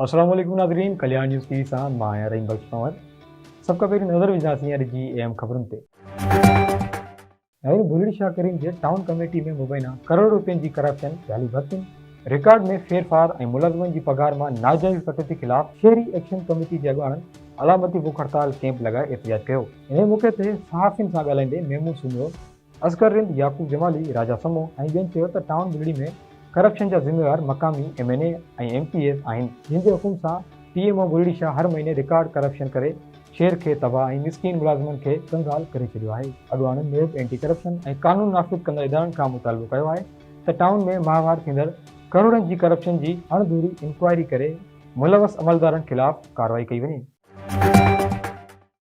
अस्सलाम वालेकुम नाज़रीन, कल्याण न्यूज़ टीवी सां मां आहियां रहीम बख्श पंवर। सबका पहिरीं नज़र विझंदासीं अॼु जी अहम ख़बरुनि ते। बुलंदशाह करीम जे टाउन कमेटी में मुबैना करोड़ रुपयनि जी करप्शन जाली भर्तियुनि, रिकॉर्ड में फेरफार ऐं मुलाज़िमनि जी पघार मां नाजाइज़ कटौती ख़िलाफ़ शहरी एक्शन कमेटी जे अॻुवाणनि अलामती बुख हड़ताल कैंप लॻाए एहतिजाज कयो। इन मौक़े ते सहाफ़ियुनि सां ॻाल्हाईंदे मेमून सुमरो, असगर रिंद, याकूब जमाली, राजा समो ऐं ॿियनि चयो त टाउन बिगड़ी में करप्शन जा ज़िम्मेवार मक़ामी MNA ऐं MPs आहिनि, जिन जे हुकुम सां PMO बुलंदशाह हर महीने रिकॉर्ड करप्शन करे शहर खे तबाह ऐं मिसकीन मुलाज़िमनि खे कंगाल करे छॾियो आहे। अॻुवाणनि नेब एंटी करप्शन ऐं कानून नाफ़िज़ कंदड़ इदारनि खां मुतालबो कयो आहे त टाउन में माहवार थींदड़ करोड़नि जी करप्शन जी अणधूरी इंक्वायरी करे मुलवस अमलदारनि ख़िलाफ़ कार्रवाई कई वञे।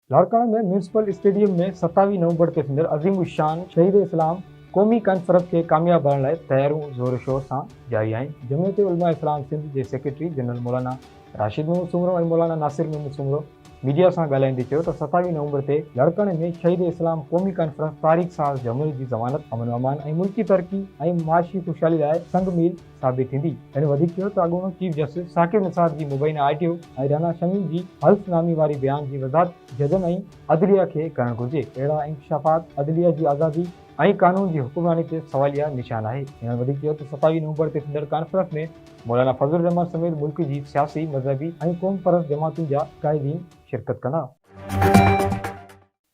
लाड़काना में म्यूनिसिपल स्टेडियम में 27 नवंबर ते थींदड़ अज़ीम उशान शहीद इस्लाम क़ौमी कॉन्फ्रेंस खे कामयाब बणाइण लाइ तयारियूं ज़ोर शोर सां जारी आहिनि। जमियत उलमा इस्लाम सिंध जे सेक्रेटरी जनरल मौलाना राशिद महमूद सुमरो ऐं मौलाना नासिर महमूद सुमरो मीडिया सां ॻाल्हाईंदे चयो त 27 नवंबर ते लाड़काने में शहीद इस्लाम क़ौमी कॉन्फ्रेंस तारीख़ साल जमुन जी ज़मानत, अमन अमान ऐं मुल्की तरक़ी ऐं माशी ख़ुशहाली लाइ संग मील साबित थींदी। हिन वधीक चयो त अॻूणो चीफ जस्टिस साकिब निसार जी मुबैना ITO ऐं राना शमीम जी हल्फ़नामी वारी बयान जी वज़ाहत जजनि ऐं अदलिया खे करणु घुरिजे। अहिड़ा इंकशाफ़ात अदलिया जी आज़ादी ऐं कानून जी हुक्मरानी ते सवालिया निशान आहे। हिन वधीक चयो त 27 नवंबर ते थींदड़ कॉन्फ्रेंस में मौलाना फज़लुर रहमान समेत मुल्क जी सियासी, मज़हबी ऐं क़ौम परस्त जमातुनि जा क़ाइदीन शिरकत कंदा।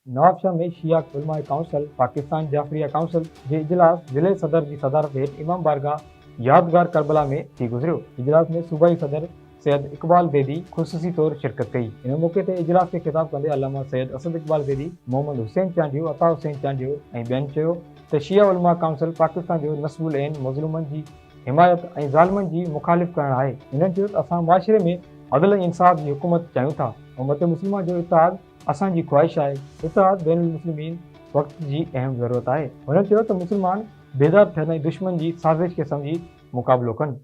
नवाबशाह में शिया उलमा काउंसिल पाकिस्तान जाफ़रिया काउंसिल जे इजलास ज़िले सदर जी सदारत हेठि इमाम बारगाह यादगार करबला में थी गुज़रियो। इजलास में सूबाई सदर सैयद इक़बाल ज़ैदी ख़ुसूसी तौर शिरकत कई। इन मौक़े ते इजलास खे ख़िताब कंदे अल्लामा सैयद असद इक़बाल ज़ैदी, मोहम्मद हुसैन चांडियो, अता हुसैन चांडियो ऐं ॿियनि चयो त शिया उलमा काउंसिल पाकिस्तान जो नस्बुल ऐन मज़लूमनि जी हिमायत ऐं ज़ालिमनि जी मुखालिफ़ करणु आहे। हिननि चयो त असां मुआशिरे में अदल ऐं इंसाफ़ जी हुकूमत चाहियूं था। उम्मत मुस्लिमा जो इत्तेहाद असांजी ख़्वाहिश आहे। इत्तेहाद बैनुल मुस्लिमीन वक़्त जी अहम ज़रूरत आहे। हुननि चयो त मुस्लमान बेदार थियनि ऐं दुश्मन जी साज़िश खे सम्झी मुक़ाबिलो कनि।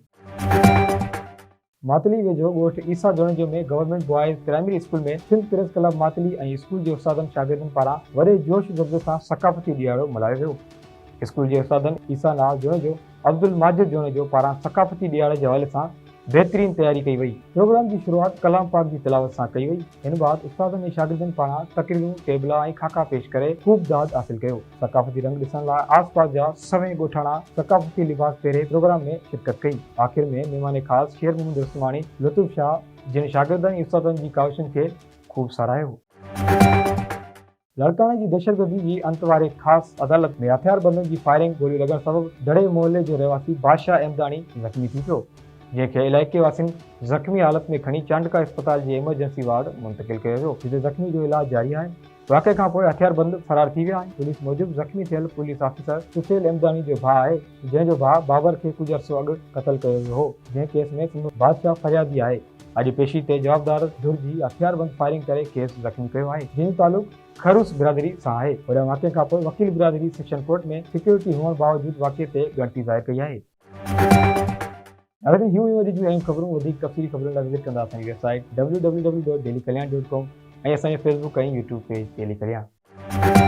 मातली वेझो ॻोठ ईसा जोड़ियो में गवर्नमेंट बॉयज़ प्राइमरी स्कूल में सिंध प्रेस क्लब मातली ऐं स्कूल जे उस्तादनि शागिर्दनि पारां वॾे जोश ज़ब्ज़ सां सक़ाफ़ती ॾियारो मल्हायो वियो। स्कूल जे उस्तादनि ईसा नाज़ जोड़ियो, अब्दुल माजिद जोड़ियो पारां सक़ाफ़ती ॾियारे जे हवाले सां बेहतरीन तयारी कई वई। प्रोग्राम जी शुरूआत कलाम पाक जी तिलावत सां कई वई। इन बाद उस्तादनि ऐं शागिर्दनि पारां तक़रीरूं, टेबला ऐं खाका पेश करे ख़ूब दाद हासिल कयो। सक़ाफ़ती रंग ॾिसण लाइ आसपास जा सवें ॻोठाणा सक़ाफ़ती लिबास पहिरे प्रोग्राम में शिरकत कई। आख़िर में महिमान ख़ासि शेर मोहम्मद उस्मानी, लुतुफ़ शाह, जिन शागिर्दनि ऐं उस्तादनि जी काविशुनि खे ख़ूब साराहियो। लाड़काना जी दहशतगर्दी जी अंत वारे ख़ासि अदालत में हथियारबंदनि जी फायरिंग गोली लॻण सबबि डड़े मोहल्ले जो रहवासी बादशाह अहमदानी ज़ख़्मी थी पियो, जंहिंखे इलाइक़े वासियुनि ज़ख़्मी हालत में खणी चांडका अस्पताल जे इमरजेंसी वार्ड मुंतक़िल कयो वियो, जिते ज़ख़्मी जो इलाज जारी आहे। वाक़े खां पोइ हथियारबंद फरार थी विया आहिनि। पुलिस मूजिबि ज़ख़्मी थियल पुलिस ऑफिसर सुफेल अहमदानी जो भाउ आहे, जंहिं जो भाउ बाबर खे कुझु अरसो अॻु क़तल कयो वियो हो। जंहिं केस में संदो बादशाह फरियादी आहे। अॼु पेशी ते जवाबदार धुर जी हथियारबंद फायरिंग करे खेसि ज़ख़्मी कयो आहे, जंहिं तालुक़ खरूस बिरादरी सां आहे। पर वाक़े खां पोइ वकील बिरादरी सेशन कोर्ट में सिक्योरिटी हुअण बावजूदि वाक़े ते ॻणिती ज़ाहिर कई आहे। अगर यूं अॼु जूं अहम ख़बरूं वधीक तफ़सीली ख़बरुनि लाइ विज़िट कंदा असांजी वेबसाइट www.dailykalyan.com ऐं असांजे फेसबुक ऐं यूट्यूब पेज डेली कल्याण।